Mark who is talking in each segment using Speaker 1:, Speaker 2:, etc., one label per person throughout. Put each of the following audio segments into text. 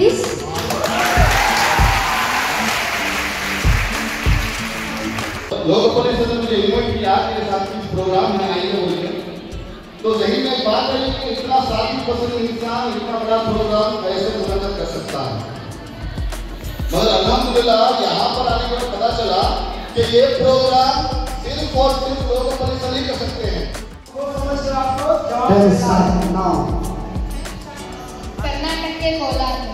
Speaker 1: Please.
Speaker 2: Lokpal सदन मुझे invite किया कि साथ में प्रोग्राम में आएंगे बोलकर, तो यही में बात है कि इतना साथी पसंद इंसान इतना बड़ा प्रोग्राम कैसे मुनक्कद कर सकता है। मगर अल्हम्दुलिल्लाह यहाँ पर आने के बाद पता चला कि ये प्रोग्राम सिर्फ और सिर्फ लोकपाल सदन ही कर सकते हैं।
Speaker 1: कर्नाटक के कोलार में।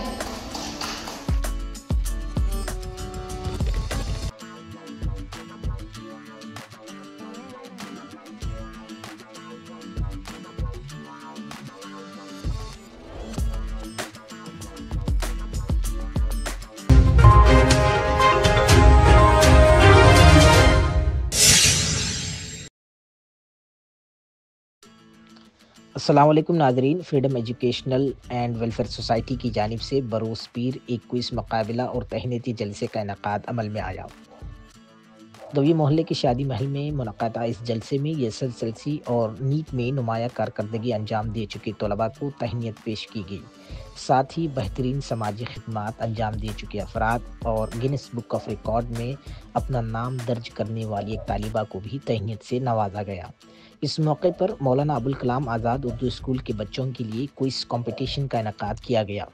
Speaker 3: अस्सलामुअलैकुम नाज़रीन, freedom educational and welfare society की जानिब से बरोज़ पीर एक क्विज़ मुकाबला और तहनीती जलसे का इनेकाद अमल में आया। गवी मोहल्ले के शादी महल में मुनक़दा इस जलसे में SSLC और नीट में नुमाया कारकर्दगी अंजाम दे चुके तलबा को तहनीत पेश की गई। साथ ही बेहतरीन समाजी खिदमात अंजाम दे चुके अफराद और गिनीज बुक ऑफ रिकॉर्ड में अपना नाम दर्ज करने वाली एक तालिबा को भी तहनीत से नवाजा गया। इस मौके पर मौलाना अबुल कलाम आज़ाद उर्दू स्कूल के बच्चों के लिए क्विज़ कंपटीशन का इनेकाद किया गया।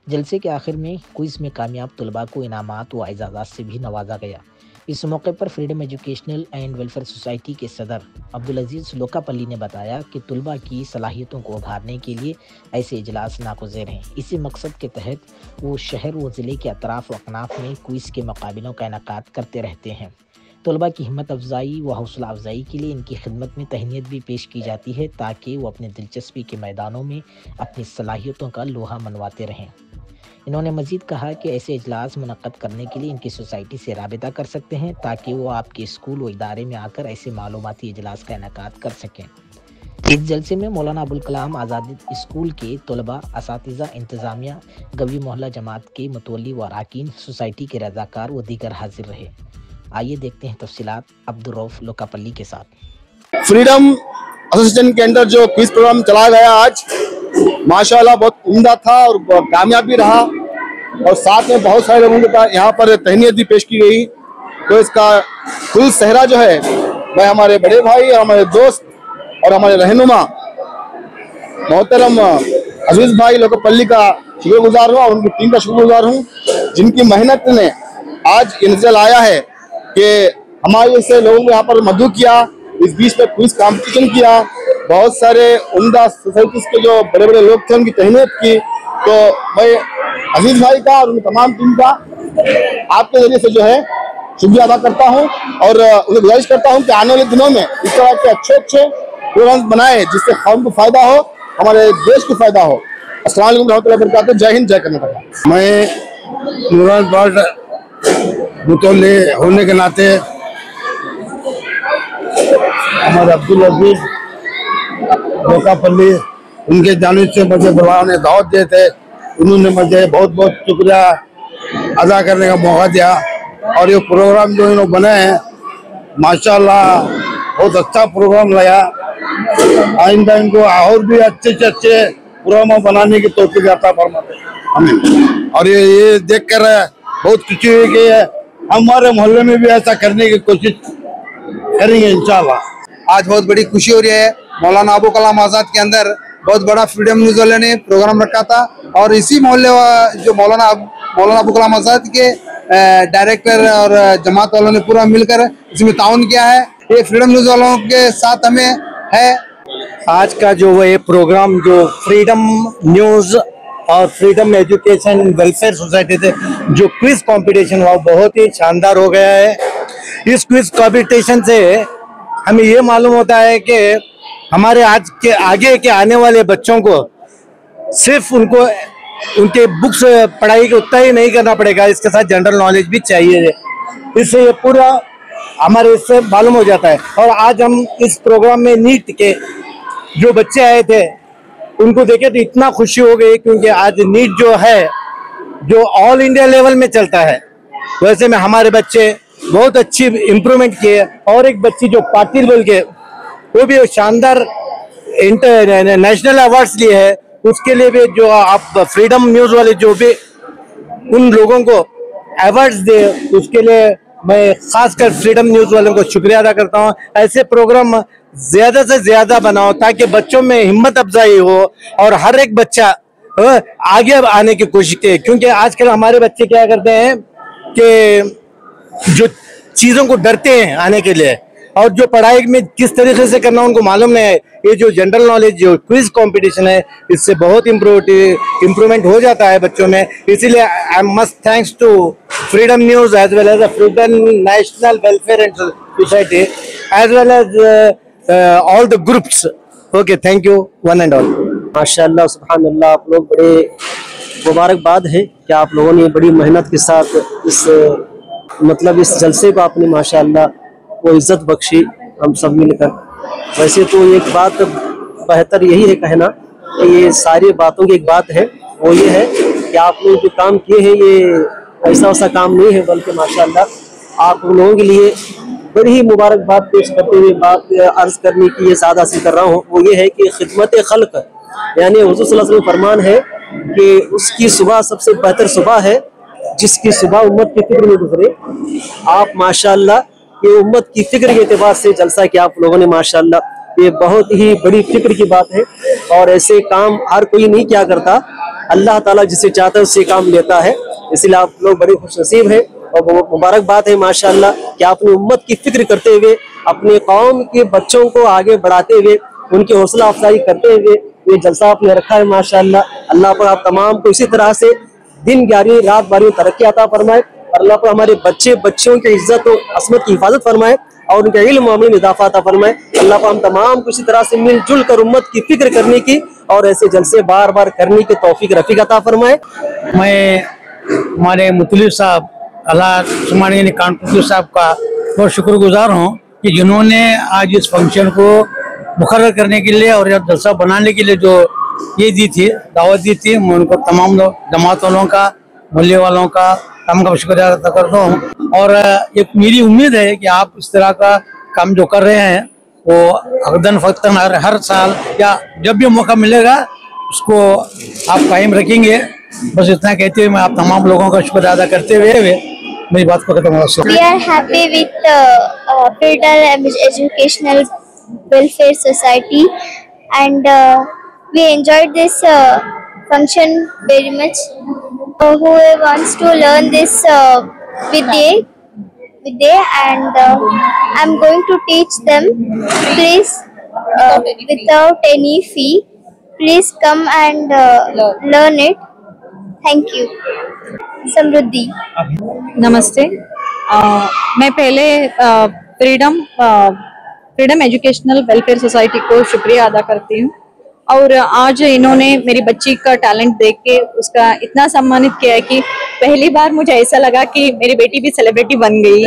Speaker 3: जलसे के आखिर में क्विज़ में कामयाब तलबा को इनामात व एजाज़ात से भी नवाजा गया। इस मौके पर freedom educational and welfare society के सदर अब्दुल अजीज़ लोकापल्ली ने बताया कि तलबा की सलाहियतों को उभारने के लिए ऐसे इजलास नागुज़ेर हैं। इसी मकसद के तहत वो शहर व ज़िले के अतराफ़ व अकनाफ़ में क्विज़ के मुकाबलों का इनेकाद करते रहते हैं। तलबा की हिम्मत अफजाई व हौसला अफजाई के लिए इनकी खिदमत में तहनीत भी पेश की जाती है ताकि वो अपने दिलचस्पी के मैदानों में अपनी सलाहियतों का लोहा मनवाते रहें। इन्होंने मज़ीद कहा कि ऐसे इजलास मुनक़्क़द करने के लिए इनकी सोसाइटी से राबिता कर सकते हैं ताकि वो आपके स्कूल व इदारे में आकर ऐसे मालूमाती इजलास का इनेकाद कर सकें। इस जलसे में मौलाना अबुल कलाम आज़ाद स्कूल के तलबा, असातिज़ा, इंतज़ामिया, गवी मोहल्ला जमात के मुतवल्ली व अरकान, सोसाइटी के रज़ाकार व दीगर हाजिर रहे। आइए देखते हैं तफसीलात अब्दुल रऊफ लोकापल्ली के साथ।
Speaker 2: फ्रीडम एसोसिएशन के अंदर जो क्विज प्रोग्राम चलाया गया आज माशाल्लाह बहुत उम्दा था और कामयाब भी रहा और साथ में बहुत सारे लोगों को यहाँ पर तहनीत भी पेश की गई। तो इसका कुल सहरा जो है मैं हमारे बड़े भाई, हमारे दोस्त और हमारे रहनुमा मोहतरम अजीज भाई लोकापल्ली का शुक्रगुजार हुआ, उनकी टीम का शुक्रगुजार हूँ जिनकी मेहनत ने आज ये नतीजा लाया है कि हमारे से लोगों को यहाँ पर मददू किया। इस बीच में क्विज कंपटीशन किया, बहुत सारे उम्दा सोसाइटीज के जो बड़े बड़े लोग थे उनकी तहनीत की। तो मैं अजीज भाई का और उनकी तमाम टीम का आपके जरिए से जो है शुक्रिया अदा करता हूँ और उन्हें गुजारिश करता हूँ कि आने वाले दिनों में इस तरह के अच्छे अच्छे प्रोग्राम बनाए जिससे कौम को फायदा हो, हमारे देश को फायदा हो। अस्सलाम वालेकुम रहमतुल्लाहि व बरकातहू। जय हिंद, जय कर्नाटक।
Speaker 4: मैं नूराबाद मुतवल्ली होने के नाते हमारे अब्दुल अजीज लोकापल्ली उनके जानिब से मुझे बुलाने दावत दिए थे, उन्होंने मुझे बहुत बहुत शुक्रिया अदा करने का मौका दिया और ये प्रोग्राम जो इन्होंने बनाए हैं माशाल्लाह बहुत अच्छा प्रोग्राम लगा। आइंदा इनको और भी अच्छे से अच्छे प्रोग्राम बनाने की तौफीक अता फरमाते। और ये देख कर बहुत खुशी हुई कि हमारे मोहल्ले में भी ऐसा करने की कोशिश करेंगे इंशाल्लाह।
Speaker 5: आज बहुत बड़ी खुशी हो रही है। मौलाना अबुल कलाम आज़ाद के अंदर बहुत बड़ा फ्रीडम न्यूज़ वाले ने प्रोग्राम रखा था और इसी मोहल्ले जो मौलाना अबुल कलाम आज़ाद के डायरेक्टर और जमात वालों ने पूरा मिलकर इसमें ताउन किया है। ये फ्रीडम न्यूज़ वालों के साथ हमें है।
Speaker 6: आज का जो ये प्रोग्राम जो फ्रीडम न्यूज़ और फ्रीडम एजुकेशन वेलफेयर सोसाइटी से जो क्विज कंपटीशन हुआ बहुत ही शानदार हो गया है। इस क्विज कंपटीशन से हमें ये मालूम होता है कि हमारे आज के आगे के आने वाले बच्चों को सिर्फ उनको उनके बुक्स पढ़ाई के उतना ही नहीं करना पड़ेगा, इसके साथ जनरल नॉलेज भी चाहिए। इससे ये पूरा हमारे इससे मालूम हो जाता है। और आज हम इस प्रोग्राम में नीट के जो बच्चे आए थे उनको देखे तो इतना खुशी हो गई क्योंकि आज नीट जो है जो ऑल इंडिया लेवल में चलता है, वैसे में हमारे बच्चे बहुत अच्छी इम्प्रूवमेंट किए। और एक बच्ची जो पाटिल बोल के वो भी शानदार नेशनल अवार्ड्स लिए है, उसके लिए भी जो आप फ्रीडम न्यूज़ वाले जो भी उन लोगों को अवार्ड्स दे, उसके लिए मैं खासकर फ्रीडम न्यूज वालों को शुक्रिया अदा करता हूँ। ऐसे प्रोग्राम ज्यादा से ज्यादा बनाओ ताकि बच्चों में हिम्मत अफजाई हो और हर एक बच्चा आगे आने की कोशिश करे, क्योंकि आजकल हमारे बच्चे क्या करते हैं कि जो चीजों को डरते हैं आने के लिए, और जो पढ़ाई में किस तरीके से करना उनको मालूम नहीं है। ये जो जनरल नॉलेज जो क्विज कंपटीशन है, इससे बहुत इम्प्रूवमेंट हो जाता है बच्चों में। इसीलिए I must thanks to freedom news as well as freedom national welfare and society as well as all the groups. Okay, thank you one and all.
Speaker 7: माशाअल्लाह सुभान अल्लाह, आप लोग बड़े मुबारकबाद है कि आप लोगों ने बड़ी मेहनत के साथ इस जलसे को आपने माशाअल्लाह वो इज्जत बख्शी हम सब मिलकर। वैसे तो एक बात बेहतर यही है कहना कि ये सारी बातों की एक बात है, वो ये है कि आपने जो काम किए हैं ये ऐसा वैसा काम नहीं है, बल्कि माशाअल्लाह आप लोगों के लिए बड़ी ही मुबारकबाद पेश करते हुए बात अर्ज करने की ये सादा हासिल कर रहा हूँ। वो ये है कि खिदमत खल्क यानी हुज़ूर सल्लल्लाहु अलैहि वसल्लम फरमान है कि उसकी सुबह सबसे बेहतर सुबह है जिसकी सुबह उम्मत की फिक्र में गुजरे। आप माशाअल्लाह ये उम्मत की फिक्र के एतबार से जलसा किया आप लोगों ने, माशाअल्लाह ये बहुत ही बड़ी फिक्र की बात है और ऐसे काम हर कोई नहीं क्या करता। अल्लाह ताला जिसे चाहता है उससे काम लेता है, इसलिए आप लोग बड़े खुशनसीब हैं और मुबारक बात है माशाअल्लाह कि आपने उम्मत की फिक्र करते हुए अपने कौम के बच्चों को आगे बढ़ाते हुए उनकी हौसला अफजाई करते हुए ये जलसा आपने रखा है माशाअल्लाह। अल्लाह पर आप तमाम को इसी तरह से दिन 11वीं रात 12वीं तरक्की अता फरमाए और अल्लाह पर हमारे बच्चों की इज्जत और असमत की हिफाजत फरमाए और उनके इल्म मामले में इजाफा अता फरमाए। अल्लाह पर हम तमाम को इसी तरह से मिलजुल कर उम्मत की फिक्र करने की और ऐसे जलसे बार बार करने की तौफीक रफीक अता फरमाए।
Speaker 6: मैं हमारे मुतलिब साहब अल्लाह सुमानी कानपुर साहब का बहुत शुक्रगुजार हूँ कि जिन्होंने आज इस फंक्शन को मुकर्रर करने के लिए और जलसा बनाने के लिए जो ये दी थी, दावत दी थी, मैं उनको तमाम जमात वालों का, मोहल्ले वालों का काम का शुक्रिया अदा करता हूँ। और एक मेरी उम्मीद है कि आप इस तरह का काम जो कर रहे हैं वो अगदन फक्तन हर साल या जब भी मौका मिलेगा उसको आप कायम रखेंगे। बस इतना कहते हुए मैं आप तमाम लोगों का शुक्रिया अदा करते हुए मेरी बात को खत्म हो।
Speaker 8: We are happy with Freedom Educational Welfare Society and we enjoyed this function very much. Whoever wants to learn this Vidya and I'm going to teach them. Please, without any fee, please come and learn it. Thank you. समृद्धि।
Speaker 9: नमस्ते। मैं पहले freedom educational welfare society को शुक्रिया अदा करती हूँ और आज इन्होंने मेरी बच्ची का टैलेंट देख के उसका इतना सम्मानित किया है कि पहली बार मुझे ऐसा लगा कि मेरी बेटी भी सेलिब्रिटी बन गई।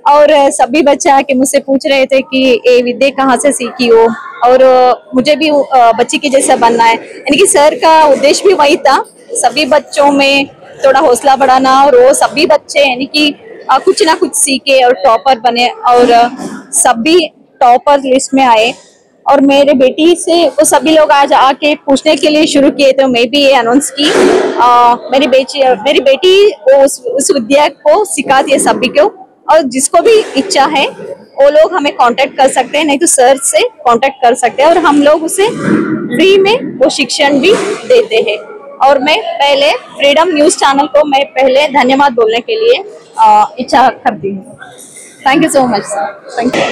Speaker 9: और सभी बच्चे आके मुझसे पूछ रहे थे कि ये विद्या कहाँ से सीखी हो और मुझे भी बच्ची के जैसा बनना है। यानी कि सर का उद्देश्य भी वही था, सभी बच्चों में थोड़ा हौसला बढ़ाना और वो सभी बच्चे यानी कि कुछ ना कुछ सीखे और टॉपर बने और सभी टॉपर लिस्ट में आए। और मेरे बेटी से वो सभी लोग आज आके पूछने के लिए शुरू किए तो मैं भी ये अनाउंस की मेरी बेटी उस विद्या को सिखाती है सभी को और जिसको भी इच्छा है वो लोग हमें कांटेक्ट कर सकते हैं, नहीं तो सर से कांटेक्ट कर सकते हैं और हम लोग उसे फ्री में वो शिक्षण भी देते हैं। और मैं पहले फ्रीडम न्यूज चैनल को मैं पहले धन्यवाद बोलने के लिए इच्छा करती हूँ। Thank you so much sir. Thank you.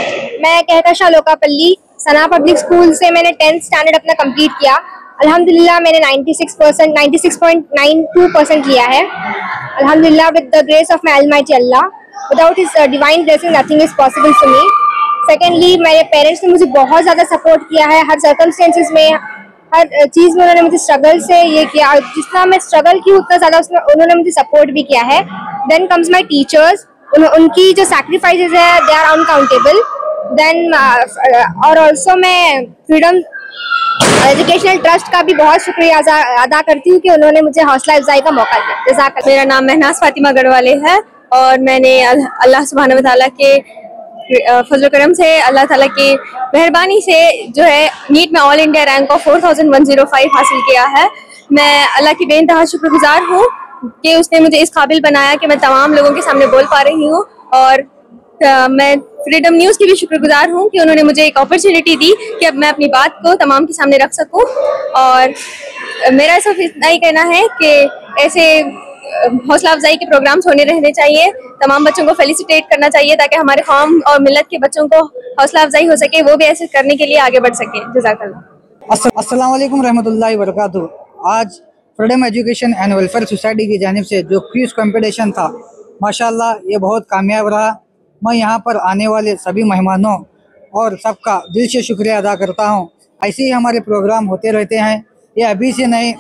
Speaker 8: मैं कहकशा लोकापल्ली सना पब्लिक स्कूल से मैंने 10th स्टैंडर्ड अपना कंप्लीट किया। अल्हम्दुलिल्लाह मैंने 96.92% लिया है। अल्हम्दुलिल्लाह with the grace of my Almighty Allah, without his divine blessing nothing is possible for me. Secondly मेरे पेरेंट्स ने मुझे बहुत ज़्यादा सपोर्ट किया है हर सर्कमस्टेंसेस में, हर चीज़ में उन्होंने मुझे स्ट्रगल से ये किया, जितना मैं स्ट्रगल की उतना ज़्यादा उसमें उन्होंने मुझे सपोर्ट भी किया है। देन कम्स माई टीचर्स, उनकी जो सैक्रिफाइसेस है दे आर अनकाउंटेबल। देन और ऑल्सो मैं फ्रीडम एजुकेशनल ट्रस्ट का भी बहुत शुक्रिया अदा करती हूँ कि उन्होंने मुझे हौसला अफजाई का मौका दिया। जज़ाकल्लाह।
Speaker 9: मेरा नाम महनाज फातिमा गढ़वाले है और मैंने अल्लाह सुब्हानहू व तआला के फजल करम से, अल्लाह ताला की मेहरबानी से जो है नीट में ऑल इंडिया रैंक ऑफ 4105 हासिल किया है। मैं अल्लाह की बेइंतहा शुक्रगुजार हूँ
Speaker 8: कि उसने मुझे इस काबिल बनाया कि मैं तमाम लोगों के सामने बोल पा रही हूँ। और मैं फ्रीडम न्यूज़ की भी शुक्रगुजार हूँ कि उन्होंने मुझे एक अपॉर्चुनिटी दी कि अब मैं अपनी बात को तमाम के सामने रख सकूँ। और मेरा सिर्फ इतना ही कहना है कि ऐसे हौसला अफजाई के प्रोग्राम्स होने रहने चाहिए, तमाम बच्चों को फेलिसिटेट करना चाहिए ताकि हमारे कौम और मिलत के बच्चों को हौसला अफजाई हो सके, वो भी ऐसे करने के लिए आगे बढ़ सके। जज़ाकल्लाह।
Speaker 10: अस्सलाम वालेकुम रहमतुल्लाहि व बरकातुहू। आज freedom education and welfare society की जानिब से जो क्विज़ कंपटीशन था, माशाल्लाह ये बहुत कामयाब रहा। मैं यहाँ पर आने वाले सभी मेहमानों और सबका दिल से शुक्रिया अदा करता हूँ। ऐसे ही हमारे प्रोग्राम होते रहते हैं, ये अभी से नहीं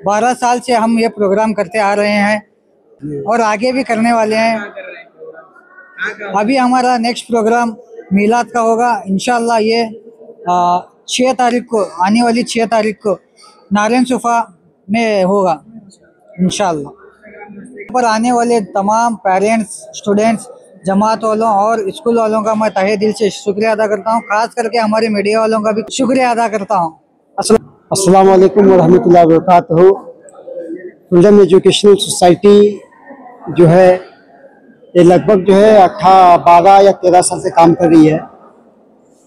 Speaker 10: 12 साल से हम ये प्रोग्राम करते आ रहे हैं और आगे भी करने वाले हैं। अभी हमारा नेक्स्ट प्रोग्राम मीलाद का होगा इंशाल्लाह। ये 6 तारीख को, आने वाली 6 तारीख को नारायण सुफा में होगा इंशाल्लाह। पर आने वाले तमाम पेरेंट्स, स्टूडेंट्स, जमात वालों और स्कूल वालों का मैं तहे दिल से शुक्रिया अदा करता हूँ। खास करके हमारे मीडिया वालों का भी शुक्रिया अदा करता हूँ।
Speaker 11: अस्सलाम वालेकुम व रहमतुल्लाहि व बरकातुहू। फ्रीडम एजुकेशनल सोसाइटी जो है ये लगभग जो है 12 या 13 साल से काम कर रही है।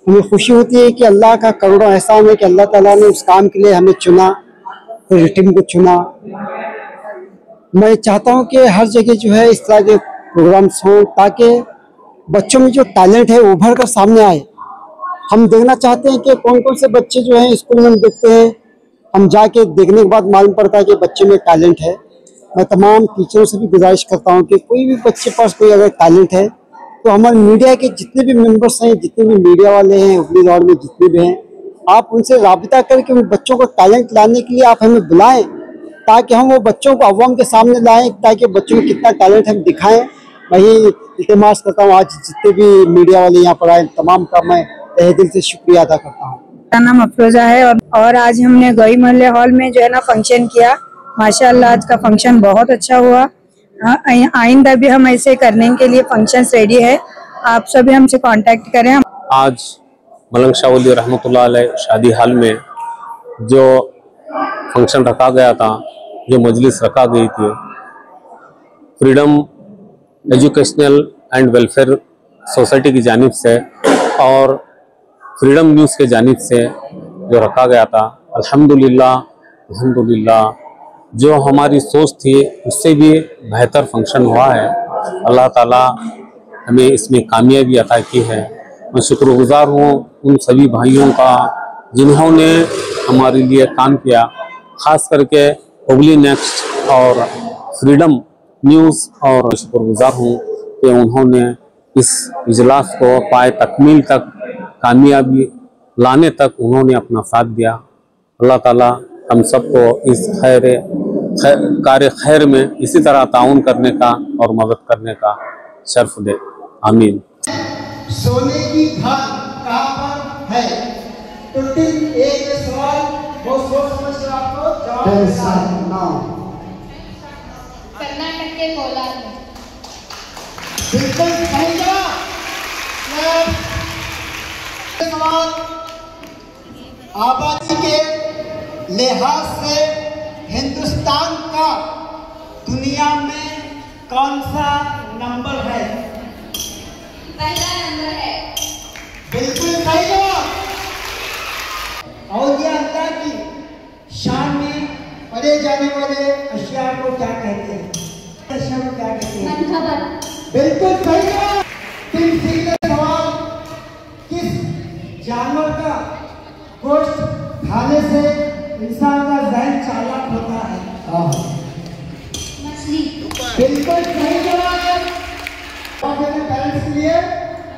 Speaker 11: हमें खुशी होती है कि अल्लाह का करोड़ों एहसान है कि अल्लाह ताला ने उस काम के लिए हमें चुना, पूरी टीम को चुना। मैं चाहता हूँ कि हर जगह जो है इस तरह के प्रोग्राम्स हों ताकि बच्चों में जो टैलेंट है उभर कर सामने आए। हम देखना चाहते हैं कि कौन कौन से बच्चे जो हैं स्कूल में देखते हैं, हम जाके देखने के बाद मालूम पड़ता है कि बच्चे में टैलेंट है। मैं तमाम टीचरों से भी गुजारिश करता हूँ कि कोई भी बच्चे पास कोई अगर टैलेंट है तो हमारे मीडिया के जितने भी मेंबर्स हैं, जितने भी मीडिया वाले हैं हुबली दौड़ में जितने भी हैं, आप उनसे राबिता करके उन बच्चों को टैलेंट लाने के लिए आप हमें बुलाएं ताकि हम वो बच्चों को अवाम के सामने लाएं, ताकि बच्चों में कितना टैलेंट हम दिखाएं। वही इल्तिमास करता हूँ आज जितने भी मीडिया वाले यहाँ पर आए तमाम का मैं तहे दिल से शुक्रिया अदा करता हूँ।
Speaker 12: मेरा नाम अफरोजा है और आज हमने गई महल्ले हॉल में जो है ना फंक्शन किया। माशाल्लाह आज का फंक्शन बहुत अच्छा हुआ। आइंदा भी हम ऐसे करने के लिए फंक्शंस रेडी है, आप सभी हमसे कांटेक्ट करें।
Speaker 13: आज मलंग शाह वली रहमतुल्लाह अलैह शादी हाल में जो फंक्शन रखा गया था, जो मजलिस रखा गई थी, freedom educational and welfare society की जानिब से और फ्रीडम न्यूज़ के जानिब से जो रखा गया था, अल्हम्दुलिल्लाह जो हमारी सोच थी उससे भी बेहतर फंक्शन हुआ है। अल्लाह ताला हमें इसमें कामयाबी अता की है। मैं शुक्रगुजार हूँ उन सभी भाइयों का जिन्होंने हमारे लिए काम किया, ख़ास करके हुबली नेक्स्ट और फ्रीडम न्यूज़। और शुक्रगुजार हूँ कि उन्होंने इस इजलास को पाए तकमील तक, कामयाबी लाने तक उन्होंने अपना साथ दिया। अल्लाह ताला हम सबको इस कार्य खैर में इसी तरह ताउन करने का और मदद करने का शर्फ दे। आमीन।
Speaker 14: सोने की खान कहाँ पर है? तो एक सवाल बहुत सोच समझ कर आपको जवाब देना है।
Speaker 1: कर्नाटक के कोलार में।
Speaker 14: बिल्कुल सही जवाब। सवाल आबादी के लिहाज से हिंदुस्तान का दुनिया में कौन सा नंबर है?
Speaker 1: पहला नंबर है।
Speaker 14: बिल्कुल सही जवाब। और ये अल्लाह की शान में पढ़े जाने वाले अशिया को क्या कहते हैं? अशिया को क्या कहते हैं?
Speaker 1: मनखबर।
Speaker 14: बिल्कुल सही जवाब। तीन सीधे सवाल, किस जानवर का गोश्त खाने से इंसान का ज़हन चालाक होता है?
Speaker 1: मछली।
Speaker 14: बिल्कुल सही जवाब। अपने पेरेंट्स के लिए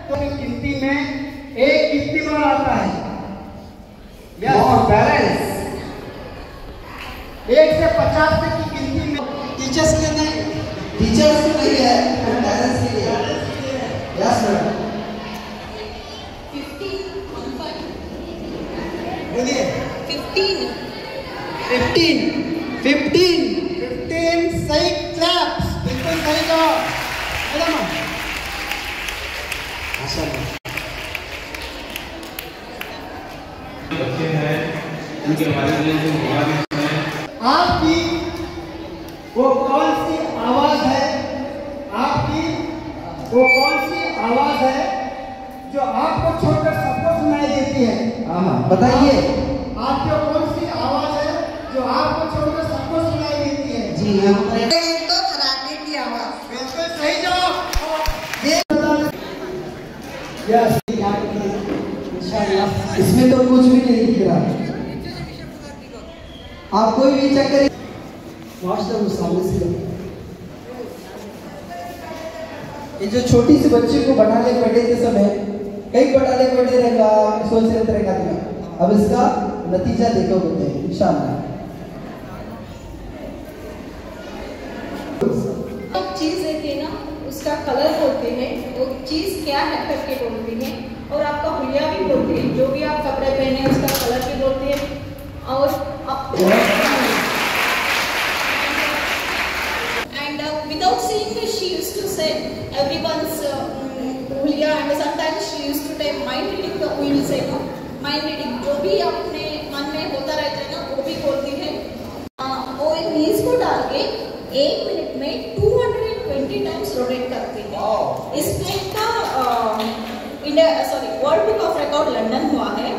Speaker 14: तो गिनती में एक कितनी बार आता है? पेरेंट्स 1 से 50 तक की गिनती में टीचर्स के नहीं, टीचर्स के नहीं है, पेरेंट्स के लिए। Yes sir.
Speaker 1: 50
Speaker 14: बोलिए।
Speaker 1: 15
Speaker 14: सही क्लैप्स। बिल्कुल सही जवाब। मैडम
Speaker 15: बच्चे हैं उनके बारे में जो
Speaker 14: आपकी वो कौन सी आवाज है आपकी, वो कौन सी आवाज है जो आपको छोड़कर सबको सुनाई देती है?
Speaker 10: हाँ बताइए।
Speaker 14: आपकी कौन सी आवाज है जो आपको छोड़कर सबको सुनाई देती है?
Speaker 10: जी
Speaker 14: तो खराटे की आवाज। बिल्कुल सही जवाब।
Speaker 10: इसमें तो कुछ भी नहीं दिख रहा। आप कोई भी चेक करिए। सामने से ये जो छोटी सी बच्ची को बनाने बैठे थे समय कई बनाने बैठे रहेगा, सोच रहे रहेगा। अब इसका नतीजा देखोगे इंशाअल्लाह।
Speaker 1: चीज एक है ना, उसका कलर बोलते हैं, वो चीज क्या है करके बोलते हैं, और आपका हुलिया भी बोलते हैं। जो भी आप कपड़े पहने हैं उसका कलर भी बोलते हैं। और and without saying this, she used to say everyone's huliya, and sometimes she used to take mind reading. The we will say no mind reading, जो भी अपने मन में होता रहता है ना वो भी बोलती है। वो नीज को डाल के 1 मिनट में 220 टाइम्स रोटेट करते हैं। इसमें का world book of record London हुआ है।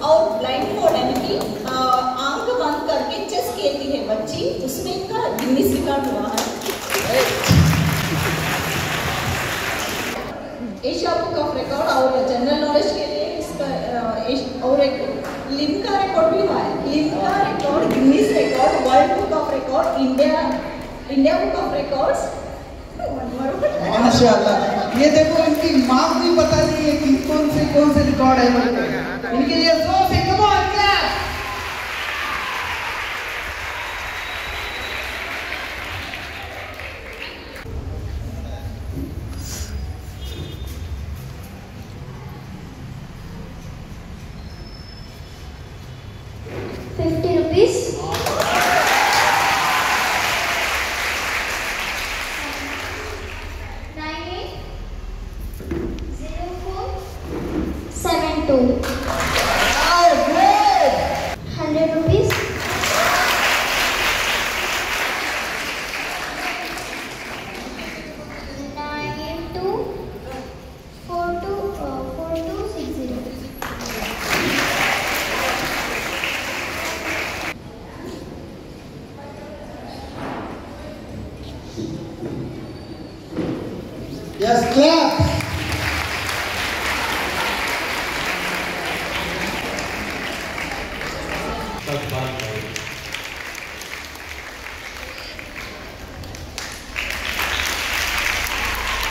Speaker 1: और ब्लाइंड फोल्ड यानी कि आंख बंद करके चेस खेलती है बच्ची, उसमें इनका गिनीज रिकॉर्ड हुआ है। एशिया बुक ऑफ रिकॉर्ड और जनरल नॉलेज के लिए इसका और एक लिम का रिकॉर्ड भी हुआ है। लिम का record, Guinness record, world book of record, India book of records.
Speaker 10: माशाअल्लाह। ये देखो इनकी माँ भी बता रही है कि कौन से रिकॉर्ड है। इनके लिए जोर से come on clap.
Speaker 8: ₹50 980472 ₹100 4260
Speaker 14: Yes, clap.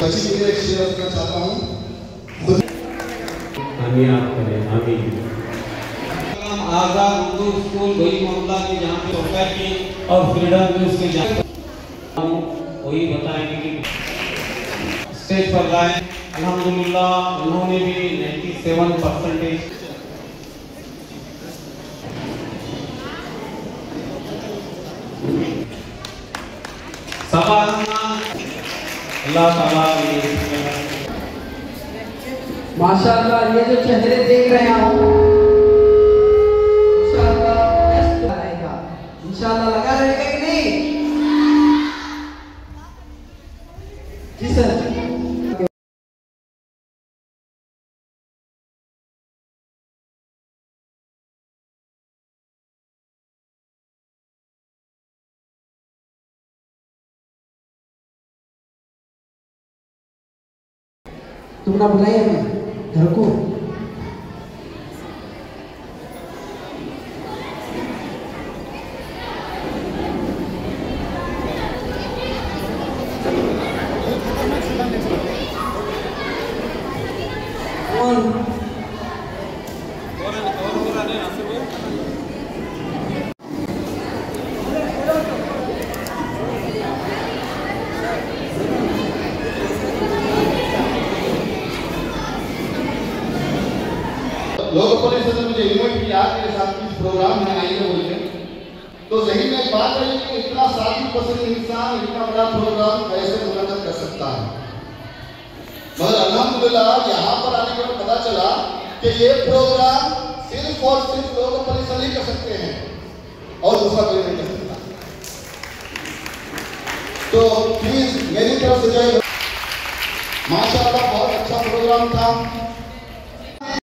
Speaker 2: बच्ची के लिए शेयर करना चाहता हूँ।
Speaker 15: आजाद उर्दू स्कूल वही मामला की जहाँ पे सोसाइटी और फ्रीडम न्यूज के जहाँ वही बताएंगे कि स्टेज पर गाए। अल्हम्दुलिल्लाह उन्होंने भी 97% अल्लाह ताला
Speaker 10: माशाअल्लाह। ये जो चेहरे देख रहे हैं आप, इंशाअल्लाह बेस्ट आएगा। इंशाअल्लाह लगा रहेगा कि नहीं? जी सर। तुम ना बुलाइए हमें घर को।
Speaker 2: लोग परिषद ने मुझे इन्वाइट किया कि साथ में प्रोग्राम में आएंगे बोलते, तो सही में बात है कि इतना साथी पसंद इंसान इतना बड़ा प्रोग्राम कैसे मुनक़्क़द कर सकता है। मगर अल्हम्दुलिल्लाह यहाँ पर आने के बाद पता चला कि ये प्रोग्राम सिर्फ और सिर्फ लोग परिषद ही कर सकते हैं और दूसरा कोई नहीं कर सकता। तो प्लीज मेरी तरफ से जो है माशाल्लाह बहुत अच्छा प्रोग्राम था।